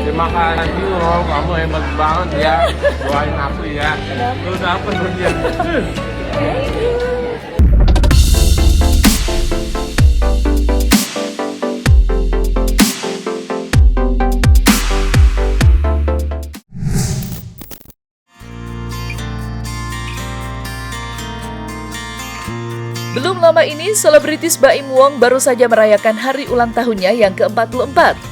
Terima kasih Rol, kamu hebat banget ya. Doain aku ya. Lu dapet bagian. Belum lama ini, selebritis Baim Wong baru saja merayakan hari ulang tahunnya yang ke-44.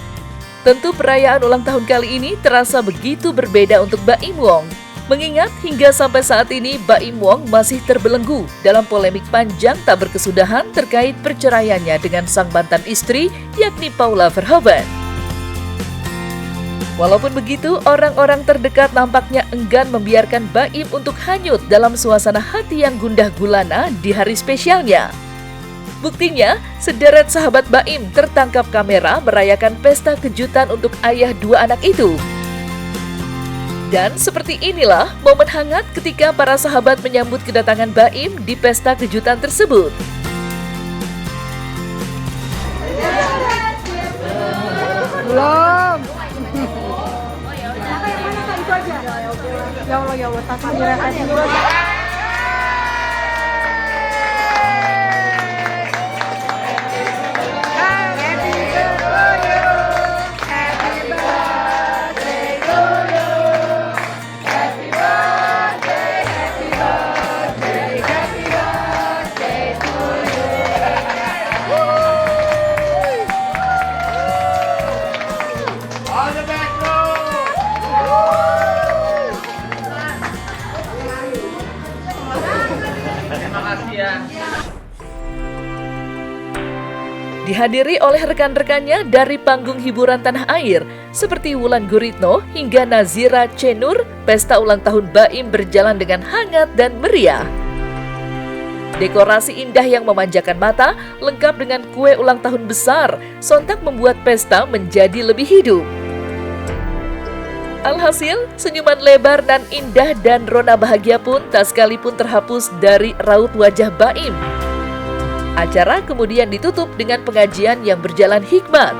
Tentu perayaan ulang tahun kali ini terasa begitu berbeda untuk Baim Wong. Mengingat hingga sampai saat ini Baim Wong masih terbelenggu dalam polemik panjang tak berkesudahan terkait perceraiannya dengan sang mantan istri yakni Paula Verhoeven. Walaupun begitu, orang-orang terdekat nampaknya enggan membiarkan Baim untuk hanyut dalam suasana hati yang gundah gulana di hari spesialnya. Buktinya, sederet sahabat Baim tertangkap kamera merayakan pesta kejutan untuk ayah dua anak itu. Dan seperti inilah momen hangat ketika para sahabat menyambut kedatangan Baim di pesta kejutan tersebut. Belum. Ya Allah, tak menyerahkan dulu. Dihadiri oleh rekan-rekannya dari panggung hiburan tanah air seperti Wulan Guritno hingga Nazira Cenur, pesta ulang tahun Baim berjalan dengan hangat dan meriah. Dekorasi indah yang memanjakan mata, lengkap dengan kue ulang tahun besar, sontak membuat pesta menjadi lebih hidup. Alhasil, senyuman lebar dan indah dan rona bahagia pun tak sekalipun terhapus dari raut wajah Baim. Acara kemudian ditutup dengan pengajian yang berjalan hikmat.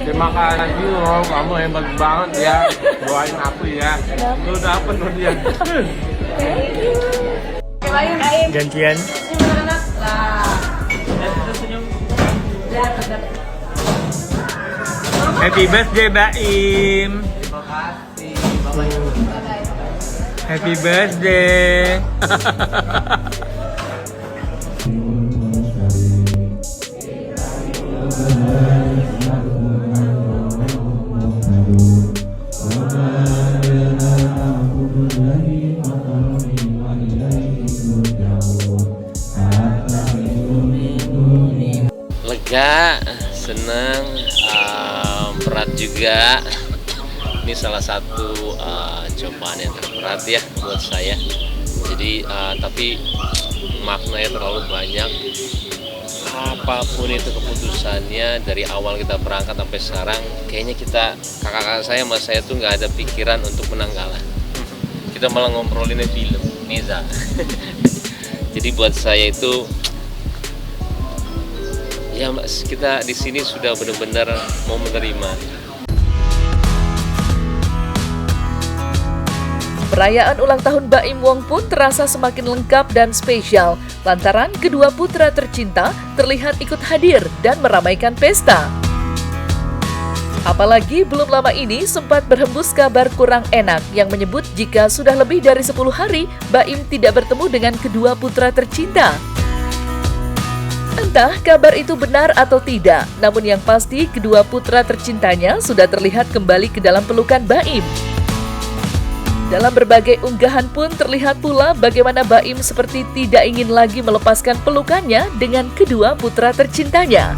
Terima kasih Rol, kamu hebat banget ya. Doain aku ya. Lu dapet bagian. Gantian. Happy birthday Baim. Terima kasih. Happy birthday. Lega, senang, berat juga. Ini salah satu cobaan yang terberat ya buat saya. Jadi tapi maknanya terlalu banyak. Apapun itu keputusannya, dari awal kita berangkat sampai sekarang, kayaknya kakak-kakak saya sama saya tuh nggak ada pikiran untuk menang kalah. Kita malah ngomprolinnya film, Neza. Jadi buat saya itu, ya Mas, kita di sini sudah benar-benar mau menerima. Perayaan ulang tahun Baim Wong pun terasa semakin lengkap dan spesial lantaran kedua putra tercinta terlihat ikut hadir dan meramaikan pesta. Apalagi belum lama ini sempat berhembus kabar kurang enak yang menyebut jika sudah lebih dari 10 hari Baim tidak bertemu dengan kedua putra tercinta. Entah kabar itu benar atau tidak, namun yang pasti kedua putra tercintanya sudah terlihat kembali ke dalam pelukan Baim. Dalam berbagai unggahan pun terlihat pula bagaimana Baim seperti tidak ingin lagi melepaskan pelukannya dengan kedua putra tercintanya.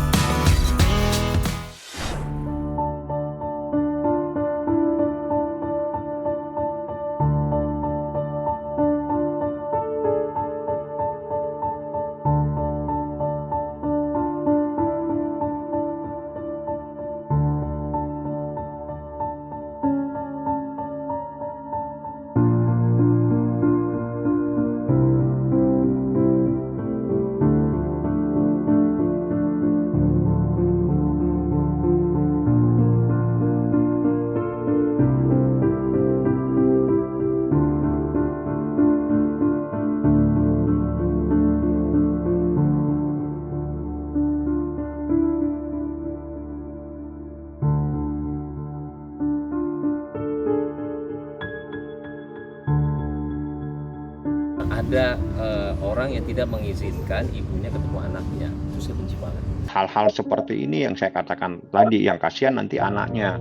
Ada orang yang tidak mengizinkan ibunya ketemu anaknya, itu saya benci banget. Hal-hal seperti ini yang saya katakan tadi, yang kasihan nanti anaknya.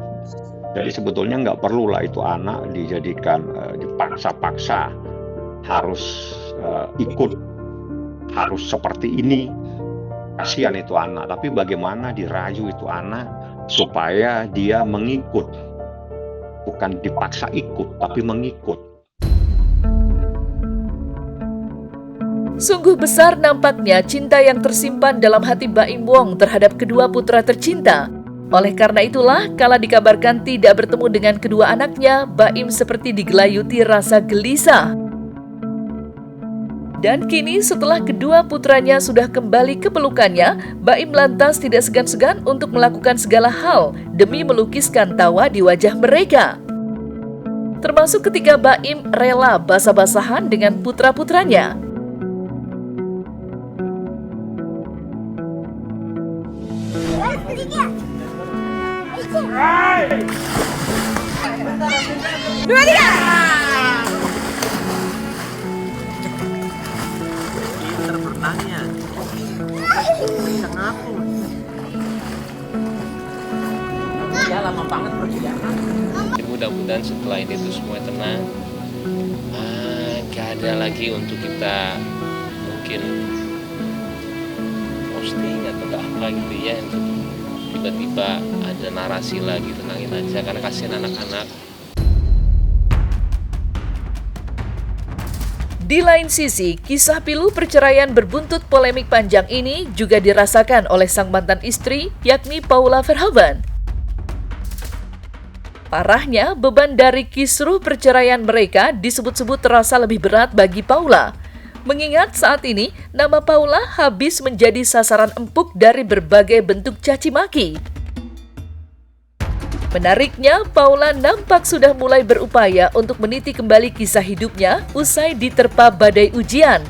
Jadi sebetulnya nggak perlulah itu anak dijadikan dipaksa-paksa harus ikut, harus seperti ini. Kasihan itu anak, tapi bagaimana dirayu itu anak supaya dia mengikut, bukan dipaksa ikut, tapi mengikut. Sungguh besar nampaknya cinta yang tersimpan dalam hati Baim Wong terhadap kedua putra tercinta. Oleh karena itulah, kala dikabarkan tidak bertemu dengan kedua anaknya, Baim seperti digelayuti rasa gelisah. Dan kini setelah kedua putranya sudah kembali ke pelukannya, Baim lantas tidak segan-segan untuk melakukan segala hal demi melukiskan tawa di wajah mereka. Termasuk ketika Baim rela basah-basahan dengan putra-putranya. Dua, tiga. Ya lama banget perjalanan. Mudah-mudahan setelah ini tuh semua tenang. Gak ada lagi untuk kita mungkin posting atau apa gitu ya, untuk tiba-tiba ada narasi lagi, tenangin aja karena kasihan anak-anak. Di lain sisi, kisah pilu perceraian berbuntut polemik panjang ini juga dirasakan oleh sang mantan istri, yakni Paula Verhoeven. Parahnya, beban dari kisruh perceraian mereka disebut-sebut terasa lebih berat bagi Paula. Mengingat saat ini, nama Paula habis menjadi sasaran empuk dari berbagai bentuk caci maki. Menariknya, Paula nampak sudah mulai berupaya untuk meniti kembali kisah hidupnya usai diterpa badai ujian.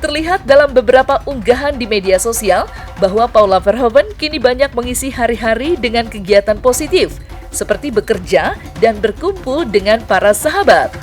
Terlihat dalam beberapa unggahan di media sosial bahwa Paula Verhoeven kini banyak mengisi hari-hari dengan kegiatan positif, seperti bekerja dan berkumpul dengan para sahabat.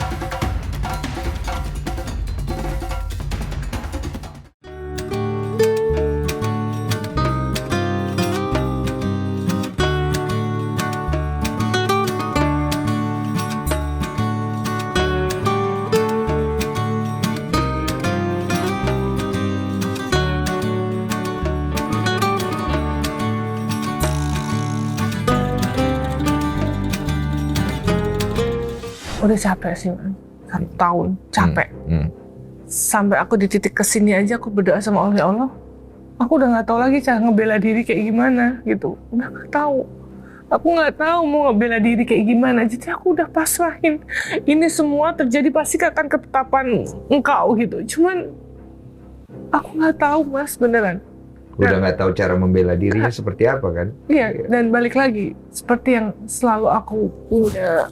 Udah capek sih, Man. 1 tahun, capek. Sampai aku di titik kesini aja aku berdoa sama Allah, ya Allah, aku udah nggak tahu lagi cara ngebela diri kayak gimana gitu. Udah nggak tahu. Aku nggak tahu mau ngebela diri kayak gimana. Jadi aku udah pasrahin. Ini semua terjadi pasti akan ketetapan Engkau gitu. Cuman aku nggak tahu, Mas, beneran. Udah nggak tahu cara membela dirinya seperti apa kan? Iya, dan balik lagi seperti yang selalu aku punya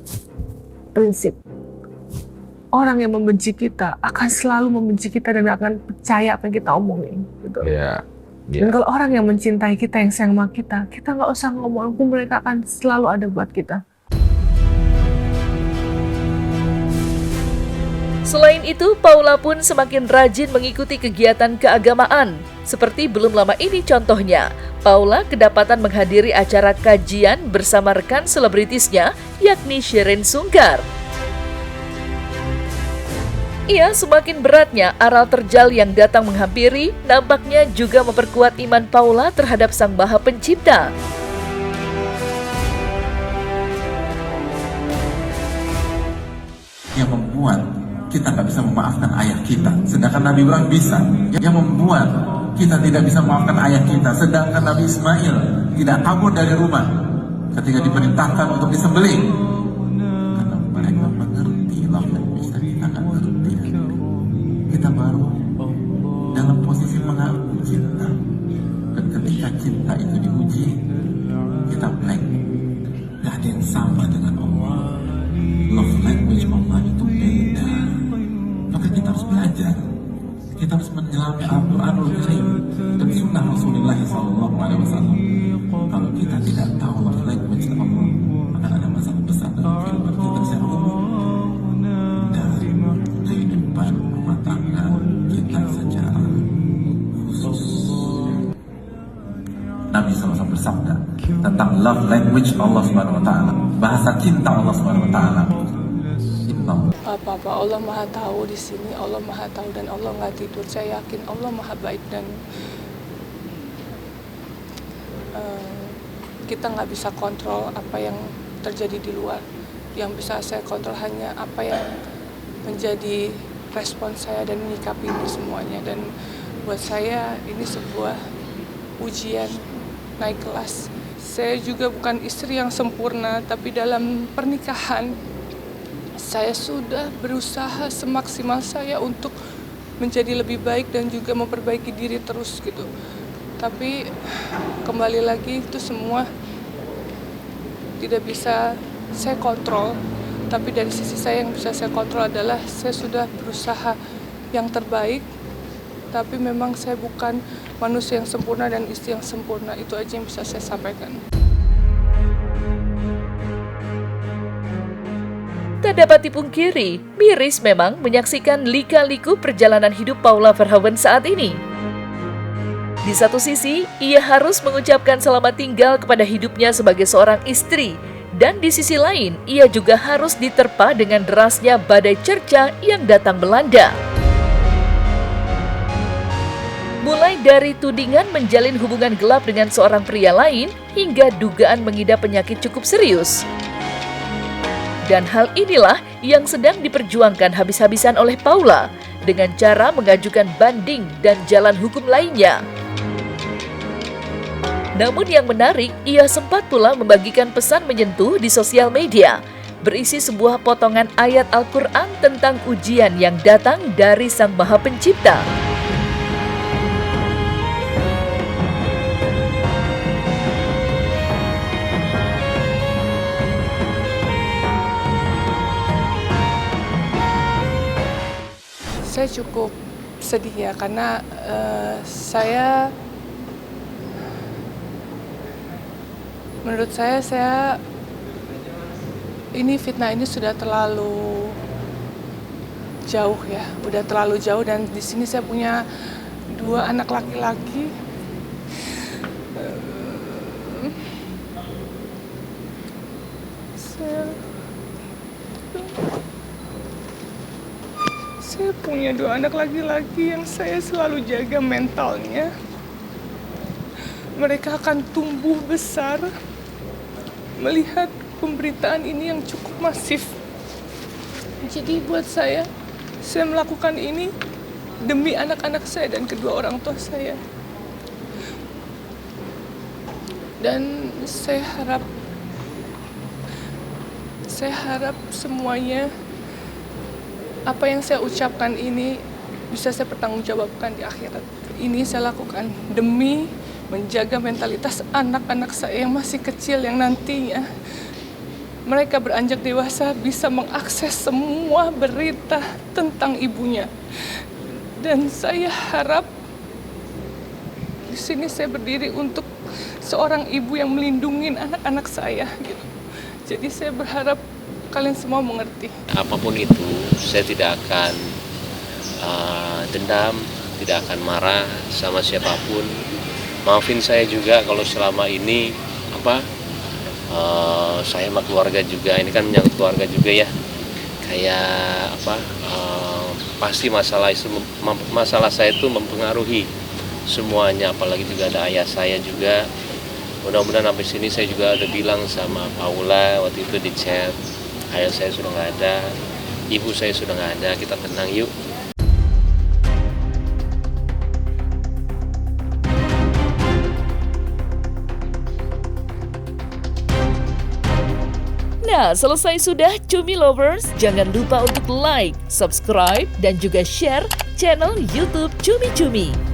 prinsip. orang yang membenci kita akan selalu membenci kita dan akan percaya apa yang kita omongin gitu. Iya. Dan kalau orang yang mencintai kita, yang sayang sama kita nggak usah ngomong, mereka akan selalu ada buat kita. Selain itu, Paula pun semakin rajin mengikuti kegiatan keagamaan. Seperti belum lama ini contohnya, Paula kedapatan menghadiri acara kajian bersama rekan selebritisnya, yakni Shireen Sungkar. Ia semakin beratnya aral terjal yang datang menghampiri, nampaknya juga memperkuat iman Paula terhadap Sang Maha Pencipta. Yang membuat kita nggak bisa memaafkan ayah kita, sedangkan Nabi Ibrahim bisa. Yang membuat kita tidak bisa memaafkan ayah kita, sedangkan Nabi Ismail tidak kabur dari rumah ketika diperintahkan untuk disembelih. Karena mereka mengerti love language dan kita nggak ngerti. Kita baru dalam posisi mengaku cinta, dan ketika cinta itu diuji, kita blank. Gak ada yang sama dengan Allah. Love language Allah itu beda. Maka kita harus belajar. Kita harus menyelami Al-Quranul Karim dan sunnah Rasulullah SAW. Kalau kita tidak tahu love language Allah, akan ada masalah besar dalam kehidupan kita secara umum dan kehidupan rumah tangga kita secara khusus. Nabi SAW bersabda tentang love language Allah Subhanahu Wa Taala, bahasa cinta Allah Subhanahu Wa Taala. Apa-apa Allah Maha tahu di sini, Allah Maha tahu dan Allah nggak tidur. Saya yakin Allah Maha baik dan kita nggak bisa kontrol apa yang terjadi di luar. Yang bisa saya kontrol hanya apa yang menjadi respon saya dan menyikapi ini semuanya. Dan buat saya ini sebuah ujian naik kelas. Saya juga bukan istri yang sempurna, tapi dalam pernikahan saya sudah berusaha semaksimal saya untuk menjadi lebih baik dan juga memperbaiki diri terus gitu. Tapi kembali lagi itu semua tidak bisa saya kontrol. Tapi dari sisi saya yang bisa saya kontrol adalah saya sudah berusaha yang terbaik. Tapi memang saya bukan manusia yang sempurna dan istri yang sempurna. Itu aja yang bisa saya sampaikan. Tak dapat dipungkiri, miris memang menyaksikan lika-liku perjalanan hidup Paula Verhoeven saat ini. Di satu sisi, ia harus mengucapkan selamat tinggal kepada hidupnya sebagai seorang istri, dan di sisi lain, ia juga harus diterpa dengan derasnya badai cerca yang datang melanda. Mulai dari tudingan menjalin hubungan gelap dengan seorang pria lain, hingga dugaan mengidap penyakit cukup serius. Dan hal inilah yang sedang diperjuangkan habis-habisan oleh Paula dengan cara mengajukan banding dan jalan hukum lainnya. Namun yang menarik, ia sempat pula membagikan pesan menyentuh di sosial media, berisi sebuah potongan ayat Al-Quran tentang ujian yang datang dari Sang Maha Pencipta. Saya cukup sedih ya, karena menurut saya ini fitnah ini sudah terlalu jauh ya, udah terlalu jauh, dan di sini saya punya 2 anak laki-laki. Saya punya 2 anak laki-laki yang saya selalu jaga mentalnya. Mereka akan tumbuh besar melihat pemberitaan ini yang cukup masif. Jadi buat saya melakukan ini demi anak-anak saya dan kedua orang tua saya. Dan saya harap semuanya, apa yang saya ucapkan ini bisa saya pertanggungjawabkan di akhirat. Ini saya lakukan demi menjaga mentalitas anak-anak saya yang masih kecil, yang nantinya mereka beranjak dewasa bisa mengakses semua berita tentang ibunya. Dan saya harap di sini saya berdiri untuk seorang ibu yang melindungi anak-anak saya gitu. Jadi saya berharap kalian semua mengerti. Apapun itu, saya tidak akan dendam, tidak akan marah sama siapapun. Maafin saya juga kalau selama ini saya sama keluarga juga, ini kan menyangkut keluarga juga ya. Kayak pasti masalah saya itu mempengaruhi semuanya, apalagi juga ada ayah saya juga. Mudah-mudahan sampai sini saya juga udah bilang sama Paula waktu itu di chat, ayah saya sudah nggak ada, ibu saya sudah nggak ada, kita tenang yuk. Nah, selesai sudah Cumi Lovers. Jangan lupa untuk like, subscribe, dan juga share channel YouTube Cumi Cumi.